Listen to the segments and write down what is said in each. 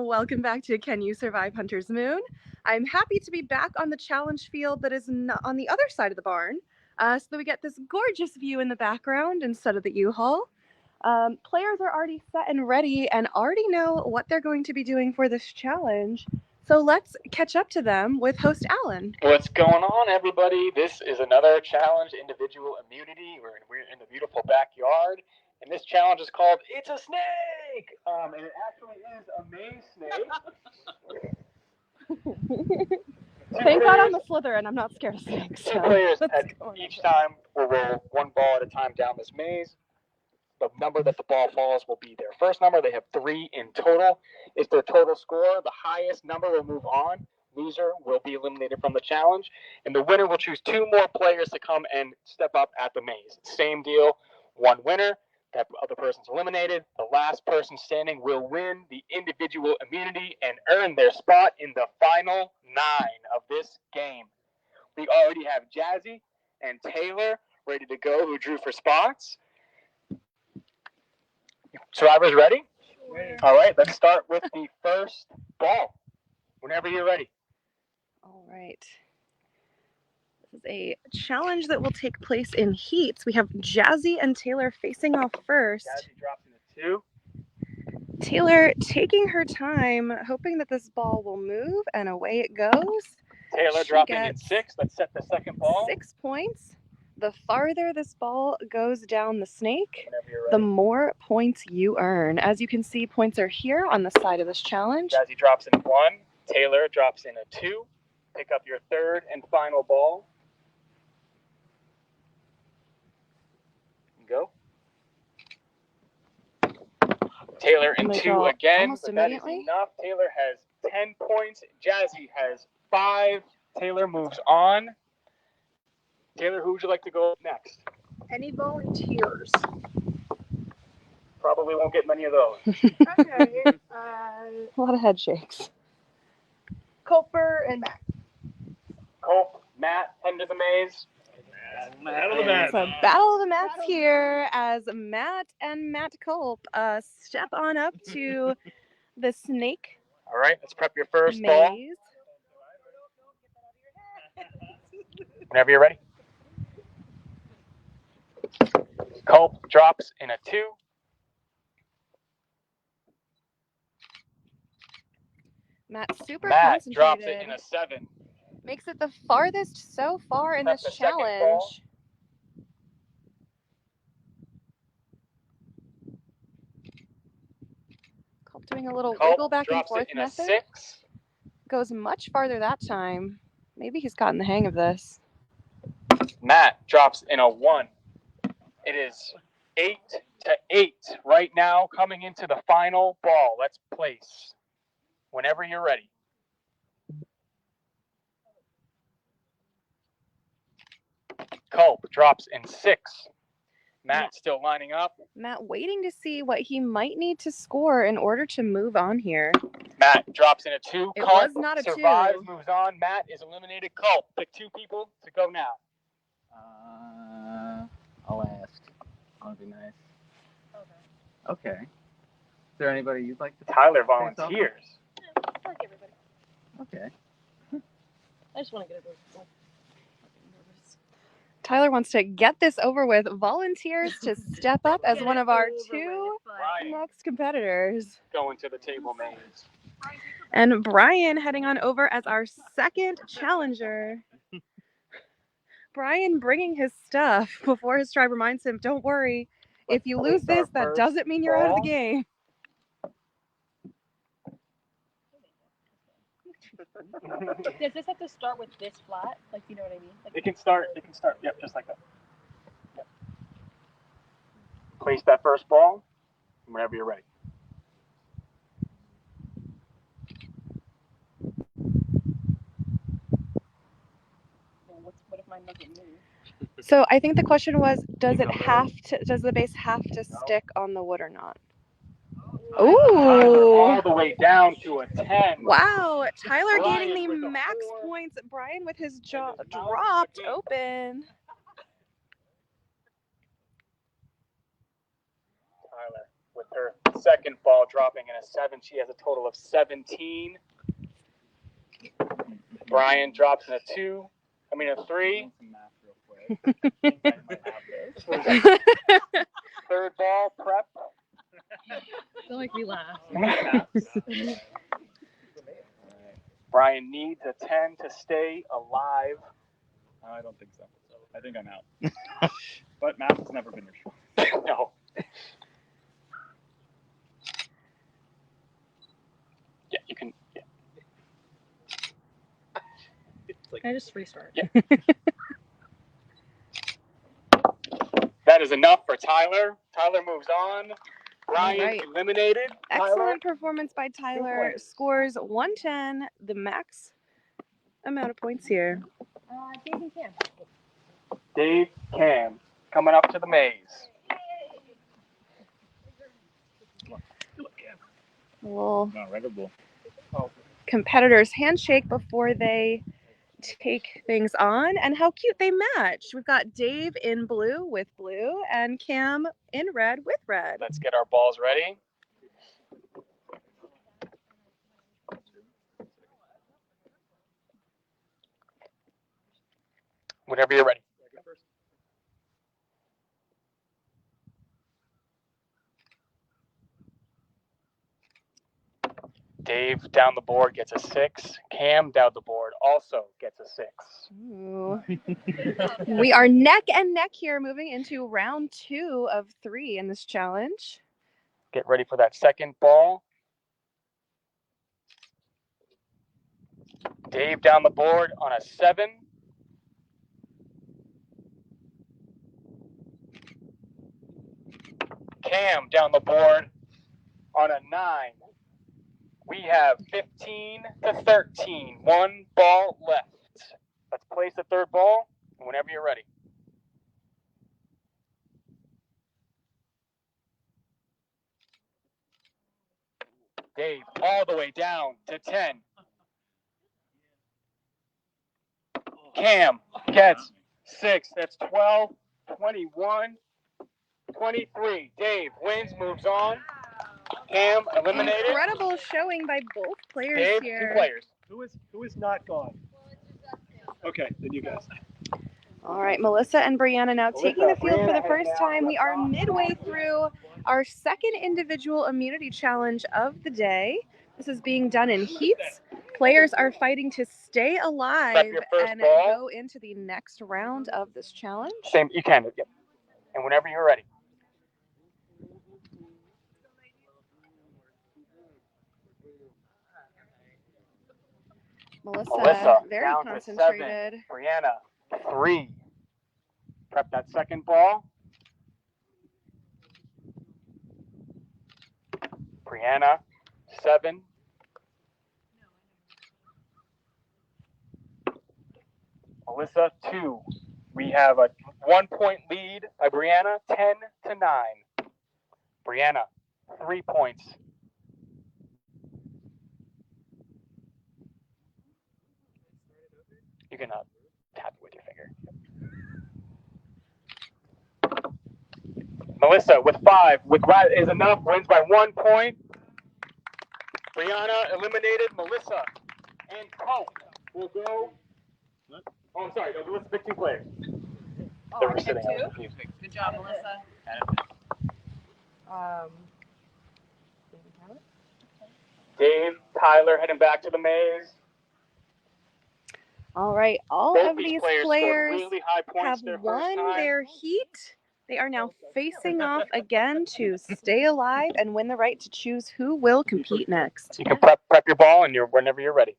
Welcome back to Can You Survive Hunter's Moon? I'm happy to be back on the challenge field that is on the other side of the barn, so that we get this gorgeous view in the background instead of the U-Haul. Players are already set and ready and already know what they're going to be doing for this challenge. So let's catch up to them with host Alan. What's going on, everybody? This is another challenge, individual immunity. We're in the beautiful backyard, and this challenge is called "It's a Snake," and it actually is a maze snake. Thank God I'm a Slytherin. I'm not scared of snakes. Two players at each time will roll one ball at a time down this maze. The number that the ball falls will be their first number. They have 3 in total. It's their total score. The highest number will move on. Loser will be eliminated from the challenge. And the winner will choose 2 more players to come and step up at the maze. Same deal. 1 winner. That other person's eliminated. The last person standing will win the individual immunity and earn their spot in the final 9 of this game. We already have Jazzy and Taylor ready to go, who drew for spots. Survivors ready? Sure. All right, let's start with the first ball. Whenever you're ready. All right. This is a challenge that will take place in heats. We have Jazzy and Taylor facing off first. Jazzy drops in a 2. Taylor taking her time, hoping that this ball will move, and away it goes. Taylor dropping in 6. Let's set the second ball. 6 points. The farther this ball goes down the snake, the more points you earn. As you can see, points are here on the side of this challenge. Jazzy drops in 1. Taylor drops in a 2. Pick up your third and final ball. Go. Taylor in 2 again, but that is enough. Taylor has 10 points. Jazzy has 5. Taylor moves on. Taylor, who would you like to go next? Any volunteers? Probably won't get many of those. Okay. A lot of head shakes. Culper and Matt. Culp, Matt, head to the maze. Battle of the Mats. So battle of the Mats here as Matt and Matt Culp step on up to the snake. All right, let's prep your first maze. ball. Whenever you're ready. Culp drops in a 2. Matt super Matt concentrated. drops it in a 7. Makes it the farthest so far in That's this the second ball. challenge. Culp doing a little wiggle back and forth it in a method. 6. Goes much farther that time. Maybe he's gotten the hang of this. Matt drops in a 1. It is 8-8 right now, coming into the final ball. Let's place. Whenever you're ready. Culp drops in 6. Matt still lining up. Matt waiting to see what he might need to score in order to move on here. Matt drops in a 2. It Culp was not a 2. survives, moves on. Matt is eliminated. Culp, pick 2 people to go now. I'll ask. I'll be nice. Okay. Is there anybody you'd like to? Tyler volunteers. I like everybody. Okay. I just want to get it over. Tyler wants to get this over with. Volunteers to step up as one of our 2 next competitors. Going to the table maze. And Brian heading on over as our second challenger. Brian bringing his stuff before his tribe reminds him, don't worry, if you lose this, that doesn't mean you're out of the game. Does this have to start with this flat? Like, you know what I mean? Like, It can start, yep, just like that. Yep. Place that first ball whenever you're ready. what if mine doesn't move? So I think the question was, does the base have to stick on the wood or not? Ooh. All the way down to a 10. Wow, Tyler Brian gaining the with a max 4. points. Brian with his jaw dropped open. Tyler with her second ball, dropping in a 7. She has a total of 17. Brian drops in a 2. I mean a 3. Third ball, prep. Don't make me laugh. Brian needs a 10 to stay alive. I don't think so. I think I'm out. But math has never been your strong. No. Yeah, you can. Yeah. Can I just restart? Yeah. That is enough for Tyler. Tyler moves on. Brian eliminated. Excellent performance by Tyler. Scores 110, the max amount of points here. Dave and Cam. Dave, Cam, coming up to the maze. Well, No, regular bull. competitors handshake before they take things on, and how cute they match. We've got Dave in blue with blue and Cam in red with red. Let's get our balls ready. Whenever you're ready. Dave down the board gets a 6. Cam down the board also gets a 6. Ooh. We are neck and neck here, moving into round 2 of 3 in this challenge. Get ready for that second ball. Dave down the board on a 7. Cam down the board on a 9. We have 15 to 13. 1 ball left. Let's place the third ball whenever you're ready. Dave all the way down to 10. Cam gets 6. That's 12, 21, 23. Dave wins, moves on. Cam eliminated. Incredible showing by both players Dave, here. 2 players. Who is not gone? Okay, then you guys. All right, Melissa and Brianna now taking the field for the first time. We are midway through our second individual immunity challenge of the day. This is being done in heats. Players are fighting to stay alive and go into the next round of this challenge. Same, you can. Yep. And whenever you're ready. Melissa very down concentrated. To 7. Brianna, 3. Prep that second ball. Brianna, 7. Melissa, 2. We have a 1-point lead by Brianna, 10 to 9. Brianna, 3 points. You can tap it with your finger. Melissa with 5 is enough, wins by 1 point. Brianna eliminated. Melissa and Coke will go. What? Oh, I'm sorry. Let's pick 2 players. Oh, I picked 2? Good job, Melissa. Dave, Tyler heading back to the maze. All right, all Both of these players really high have their won their heat. They are now facing off again to stay alive and win the right to choose who will compete next. You can prep your ball and whenever you're ready.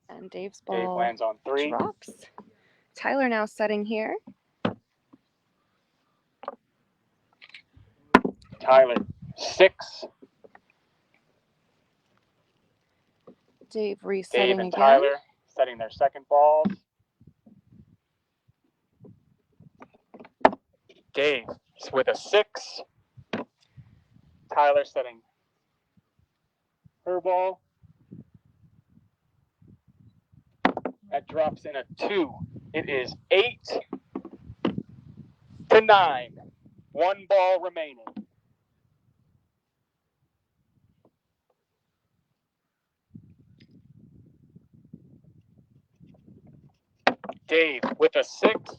And Dave's Dave ball lands on 3. drops. Tyler now setting here. Tyler, 6. Dave resetting Dave and again. Tyler setting their second balls. Dave with a 6. Tyler setting her ball. That drops in a 2. It is 8-9. 1 ball remaining. Dave with a 6.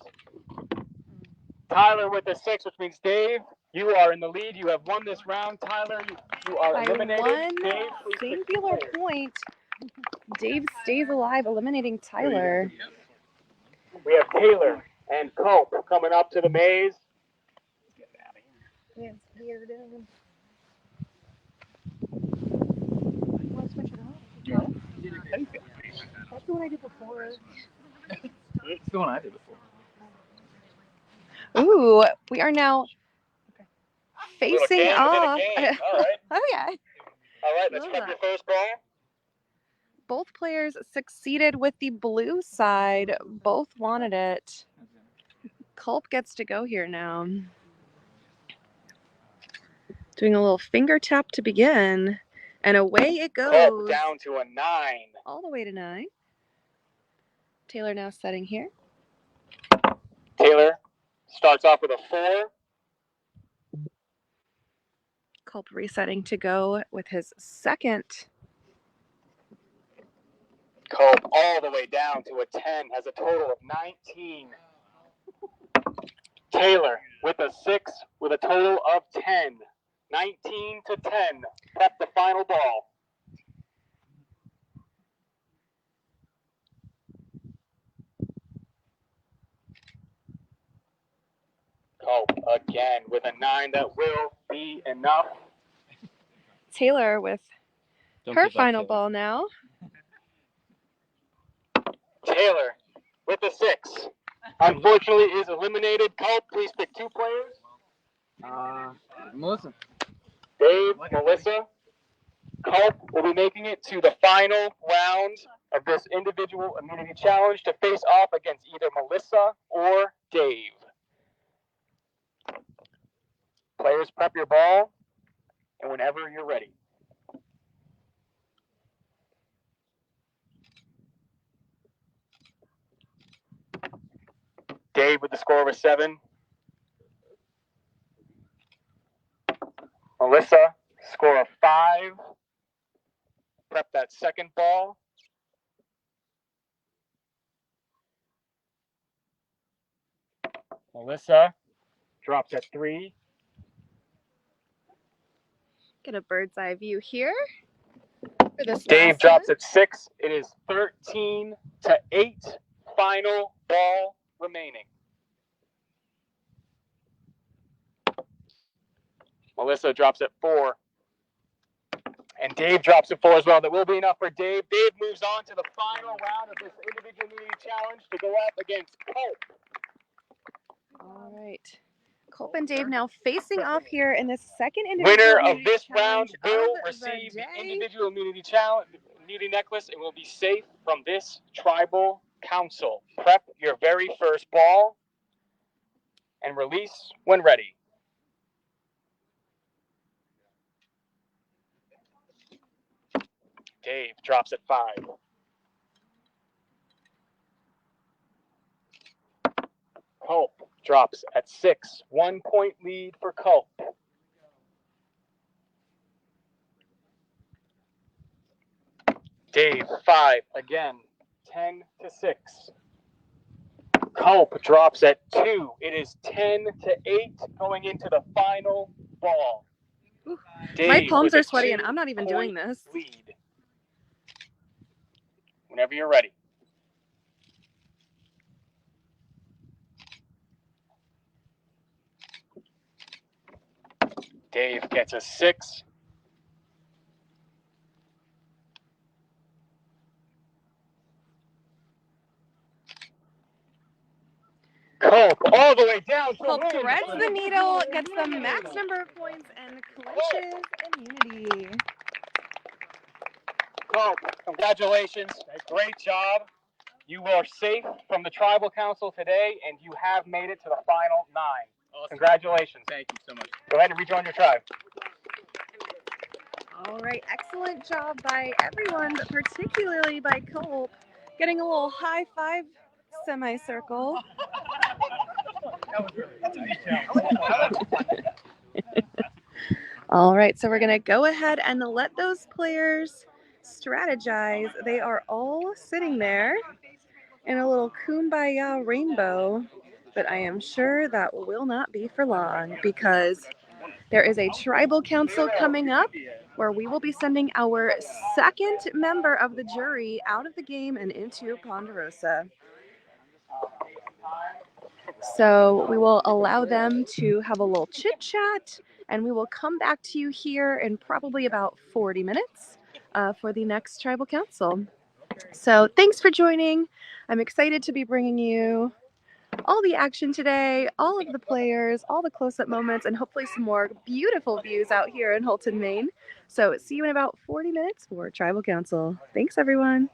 Tyler with a 6, which means Dave, you are in the lead. You have won this round. Tyler, you are By eliminated. one Dave, please pick singular two players. point, Dave stays alive, eliminating Tyler. We have Taylor and Culp coming up to the maze. It's weird. Want to switch it up? Yeah. That's the one I did before. It's the one I did before. Ooh, we are now Little facing game within a off. game. All right. Oh yeah. All right, let's Love prep that. your first ball. Both players succeeded with the blue side. Both wanted it. Culp gets to go here now. Doing a little finger tap to begin. And away it Culp goes. down to a 9. All the way to 9. Taylor now setting here. Taylor starts off with a 4. Culp resetting to go with his second. Culp all the way down to a 10, has a total of 19. Taylor with a 6 with a total of 10. 19-10. Prep the final ball. Culp again with a 9. That will be enough. Taylor with her final ball now. Taylor with a 6. Unfortunately is eliminated. Culp, please pick 2 players. Melissa. Dave, Melissa. Culp will be making it to the final round of this individual immunity challenge to face off against either Melissa or Dave. Players, prep your ball, and whenever you're ready. Dave with the score of a 7. Melissa, score of 5. Prep that second ball. Melissa drops at 3. Get a bird's eye view here. For this Dave last drops one. at 6. It is 13-8. Final ball remaining. Melissa drops at 4. And Dave drops at 4 as well. That will be enough for Dave. Dave moves on to the final round of this individual immunity challenge to go up against Culp. All right. Culp and Dave now facing off here in this second individual Winner of immunity this challenge round will of receive the day. individual immunity challenge, immunity necklace, and will be safe from this tribal council. Prep your very first ball and release when ready. Dave drops at 5. Culp drops at 6. 1 point lead for Culp. Dave, 5 again. 10-6. Culp drops at 2. It is 10-8 going into the final ball. My palms with are a sweaty and I'm not even doing 2-point this. lead. Whenever you're ready. Dave gets a 6. Culp all the way down to Culp win. threads the needle, gets the max number of points, and clinches immunity. Culp, congratulations. Great job. You are safe from the tribal council today, and you have made it to the final 9. Awesome. Congratulations. Thank you so much. Go ahead and rejoin your tribe. All right, excellent job by everyone, but particularly by Culp. Getting a little high five semicircle. All right, so we're going to go ahead and let those players strategize. They are all sitting there in a little kumbaya rainbow, but I am sure that will not be for long because there is a tribal council coming up where we will be sending our second member of the jury out of the game and into Ponderosa. So we will allow them to have a little chit chat, and we will come back to you here in probably about 40 minutes for the next tribal council. So thanks for joining. I'm excited to be bringing you all the action today, all of the players, all the close-up moments, and hopefully some more beautiful views out here in Holton, Maine. So see you in about 40 minutes for Tribal Council. Thanks, everyone.